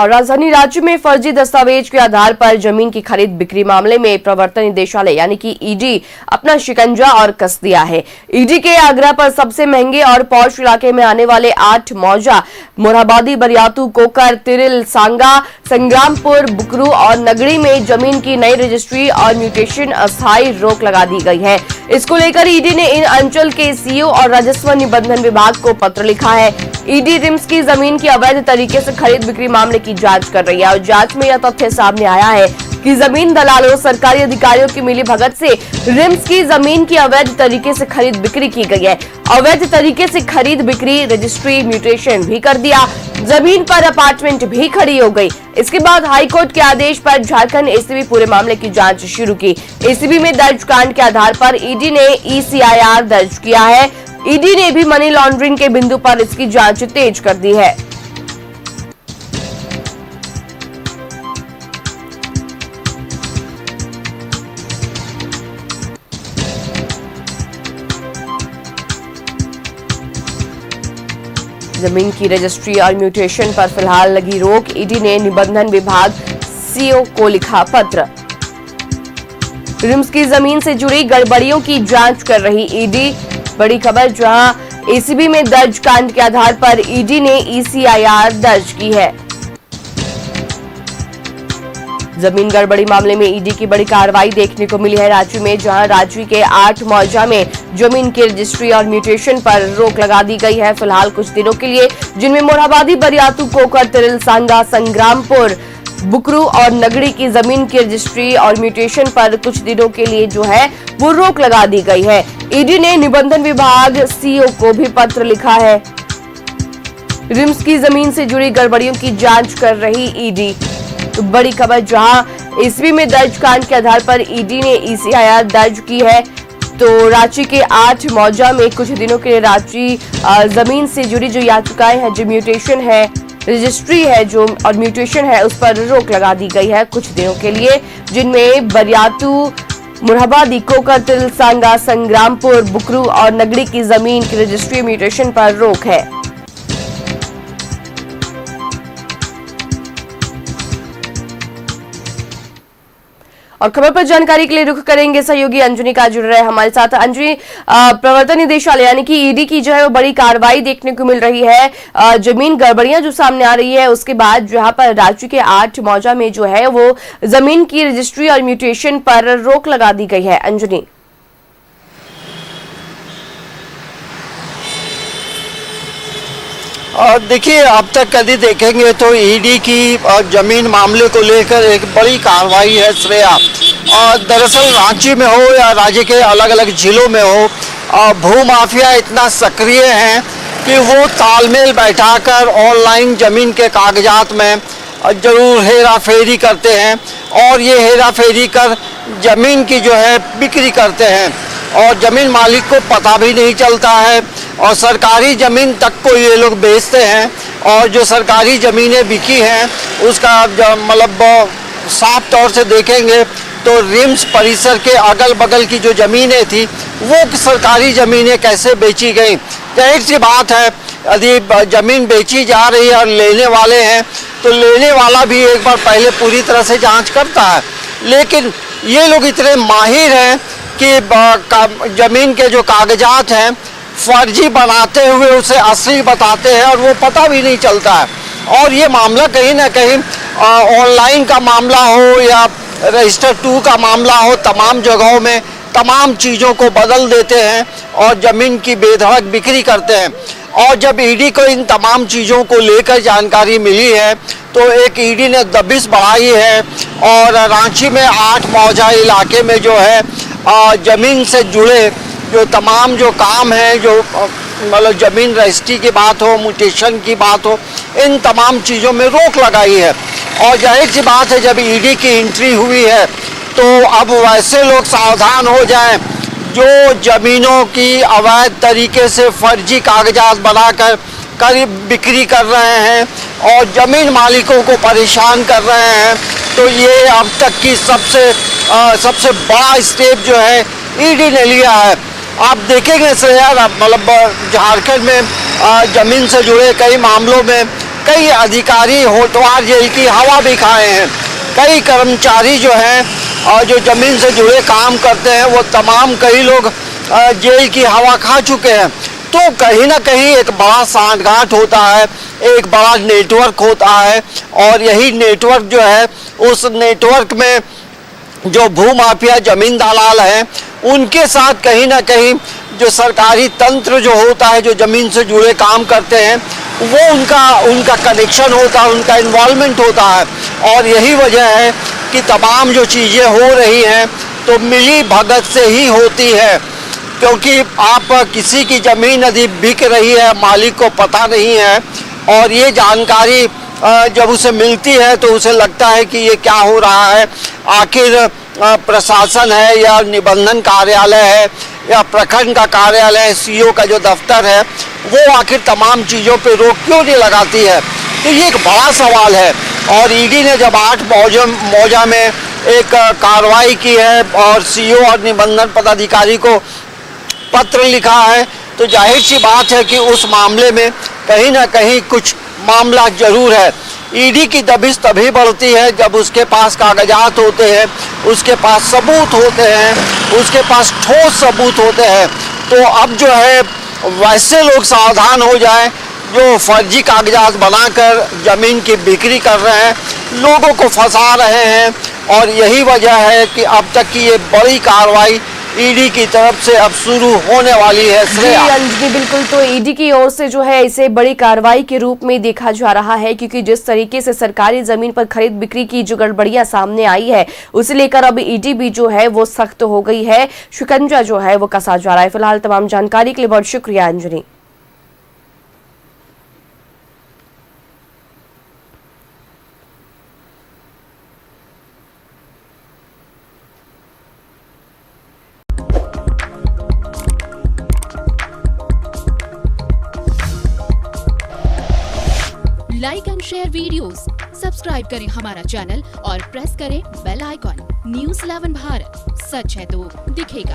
और राजधानी राज्य में फर्जी दस्तावेज के आधार पर जमीन की खरीद बिक्री मामले में प्रवर्तन निदेशालय यानी कि ईडी अपना शिकंजा और कस दिया है। ईडी के आग्रह पर सबसे महंगे और पौष इलाके में आने वाले 8 मौजा मोरहाबादी, बरियातू, कोकर, तिरिल, सांगा, संग्रामपुर, बुकरू और नगड़ी में जमीन की नई रजिस्ट्री और म्यूटेशन अस्थायी रोक लगा दी गई है। इसको लेकर ईडी ने इन अंचल के सीओ और राजस्व निबंधन विभाग को पत्र लिखा है। ईडी रिम्स की जमीन की अवैध तरीके से खरीद बिक्री मामले की जांच कर रही है और जांच में यह तथ्य सामने आया है कि जमीन दलालों, सरकारी अधिकारियों की मिलीभगत से रिम्स की जमीन की अवैध तरीके से खरीद बिक्री की गई है। अवैध तरीके से खरीद बिक्री, रजिस्ट्री, म्यूटेशन भी कर दिया, जमीन पर अपार्टमेंट भी खड़ी हो गई। इसके बाद हाईकोर्ट के आदेश पर झारखंड एसीबी पूरे मामले की जांच शुरू की। एसीबी में दर्ज कांड के आधार पर ईडी ने ECIR दर्ज किया है। ईडी ने भी मनी लॉन्ड्रिंग के बिंदु पर इसकी जांच तेज कर दी है। जमीन की रजिस्ट्री और म्यूटेशन पर फिलहाल लगी रोक। ईडी ने निबंधन विभाग सीओ को लिखा पत्र। रिम्स की जमीन से जुड़ी गड़बड़ियों की जांच कर रही ईडी। बड़ी खबर, जहां एसीबी में दर्ज कांड के आधार पर ईडी ने ECIR दर्ज की है। जमीन गड़बड़ी मामले में ईडी की बड़ी कार्रवाई देखने को मिली है राज्य में, जहां राज्य के 8 मौजा में जमीन की रजिस्ट्री और म्यूटेशन पर रोक लगा दी गई है फिलहाल कुछ दिनों के लिए, जिनमें मोरहाबादी, बरियातू, कोकर, तिरिल, सांगा, संग्रामपुर, बुकरू और नगड़ी की जमीन की रजिस्ट्री और म्यूटेशन पर कुछ दिनों के लिए जो है वो रोक लगा दी गई है। ईडी ने निबंधन विभाग सीओ को भी पत्र लिखा है। रिम्स की जमीन से जुड़ी गड़बड़ियों की जांच कर रही ईडी। तो बड़ी खबर, जहां एसीबी में दर्ज कांड के आधार पर ईडी ने ECIR दर्ज की है। तो रांची के 8 मौजा में कुछ दिनों के लिए रांची जमीन से जुड़ी जो याचिकाएं हैं, जो म्यूटेशन है, रजिस्ट्री है जो और म्यूटेशन है, उस पर रोक लगा दी गई है कुछ दिनों के लिए, जिनमें बरियातू, मोरहाबादी, कोकर, तिरिल, सांगा, संग्रामपुर, बुकरू और नगड़ी की जमीन की रजिस्ट्री म्यूटेशन पर रोक है। और खबर पर जानकारी के लिए रुख करेंगे सहयोगी अंजनी का, जुड़ रहे हमारे साथ। अंजनी, प्रवर्तन निदेशालय यानी कि ईडी की जो है वो बड़ी कार्रवाई देखने को मिल रही है। जमीन गड़बड़ियां जो सामने आ रही है उसके बाद जहां पर राज्य के 8 मौजा में जो है वो जमीन की रजिस्ट्री और म्यूटेशन पर रोक लगा दी गई है। अंजनी, देखिए, अब तक यदि देखेंगे तो ईडी की जमीन मामले को लेकर एक बड़ी कार्रवाई है श्रेया। दरअसल रांची में हो या राज्य के अलग अलग जिलों में हो, भू माफिया इतना सक्रिय हैं कि वो तालमेल बैठाकर ऑनलाइन जमीन के कागजात में जरूर हेरा फेरी करते हैं और ये हेरा फेरी कर जमीन की जो है बिक्री करते हैं और जमीन मालिक को पता भी नहीं चलता है और सरकारी ज़मीन तक को ये लोग बेचते हैं। और जो सरकारी ज़मीनें बिकी हैं उसका मतलब साफ तौर से देखेंगे तो रिम्स परिसर के अगल बगल की जो ज़मीनें थी वो सरकारी ज़मीनें कैसे बेची गई। जाहिर सी बात है, यदि ज़मीन बेची जा रही है और लेने वाले हैं तो लेने वाला भी एक बार पहले पूरी तरह से जाँच करता है, लेकिन ये लोग इतने माहिर हैं कि ज़मीन के जो कागजात हैं फर्जी बनाते हुए उसे असली बताते हैं और वो पता भी नहीं चलता है। और ये मामला कहीं ना कहीं ऑनलाइन का मामला हो या रजिस्टर 2 का मामला हो, तमाम जगहों में तमाम चीज़ों को बदल देते हैं और ज़मीन की बेधड़क बिक्री करते हैं। और जब ईडी को इन तमाम चीज़ों को लेकर जानकारी मिली है तो एक ईडी ने दबिश बढ़ाई है और रांची में 8 मौजा इलाके में जो है ज़मीन से जुड़े जो तमाम जो काम है, जो मतलब ज़मीन रजिस्ट्री की बात हो, म्यूटेशन की बात हो, इन तमाम चीज़ों में रोक लगाई है। और जाहिर सी बात है, जब ईडी की एंट्री हुई है तो अब वैसे लोग सावधान हो जाएं जो ज़मीनों की अवैध तरीके से फर्जी कागजात बनाकर करीब बिक्री कर रहे हैं और ज़मीन मालिकों को परेशान कर रहे हैं। तो ये अब तक की सबसे बड़ा स्टेप जो है ईडी ने लिया है। आप देखेंगे श्रेया, मतलब झारखंड में ज़मीन से जुड़े कई मामलों में कई अधिकारी होटवार जेल की हवा भी खाए हैं। कई कर्मचारी जो हैं और जो ज़मीन से जुड़े काम करते हैं वो तमाम कई लोग जेल की हवा खा चुके हैं। तो कहीं ना कहीं एक बड़ा सांठगांठ होता है, एक बड़ा नेटवर्क होता है और यही नेटवर्क जो है, उस नेटवर्क में जो भूमाफिया ज़मीन दलाल हैं उनके साथ कहीं ना कहीं जो सरकारी तंत्र जो होता है, जो ज़मीन से जुड़े काम करते हैं, वो उनका कनेक्शन होता है, उनका इन्वॉल्वमेंट होता है। और यही वजह है कि तमाम जो चीज़ें हो रही हैं तो मिली भगत से ही होती है, क्योंकि आप किसी की ज़मीन यदि बिक रही है, मालिक को पता नहीं है और ये जानकारी जब उसे मिलती है तो उसे लगता है कि ये क्या हो रहा है, आखिर प्रशासन है या निबंधन कार्यालय है या प्रखंड का कार्यालय है, सीओ का जो दफ्तर है, वो आखिर तमाम चीज़ों पे रोक क्यों नहीं लगाती है। तो ये एक बड़ा सवाल है। और ईडी ने जब 8 मौजा में एक कार्रवाई की है और सीओ और निबंधन पदाधिकारी को पत्र लिखा है, तो जाहिर सी बात है कि उस मामले में कहीं ना कहीं कुछ मामला जरूर है। ईडी की दबिश तभी बढ़ती है जब उसके पास कागजात होते हैं, उसके पास सबूत होते हैं, उसके पास ठोस सबूत होते हैं। तो अब जो है वैसे लोग सावधान हो जाएं जो फर्जी कागजात बनाकर ज़मीन की बिक्री कर रहे हैं, लोगों को फंसा रहे हैं। और यही वजह है कि अब तक की ये बड़ी कार्रवाई ईडी की तरफ से अब शुरू होने वाली है। श्रेया जी अंजलि, बिल्कुल। तो ईडी की ओर से जो है इसे बड़ी कार्रवाई के रूप में देखा जा रहा है, क्योंकि जिस तरीके से सरकारी जमीन पर खरीद बिक्री की जो गड़बड़ियां सामने आई है उसे लेकर अब ईडी भी जो है वो सख्त हो गई है, शिकंजा जो है वो कसा जा रहा है। फिलहाल तमाम जानकारी के लिए बहुत शुक्रिया Anjali. Like and share videos, subscribe करें हमारा चैनल और प्रेस करें बेल आइकॉन। न्यूज़ 11 भारत, सच है तो दिखेगा।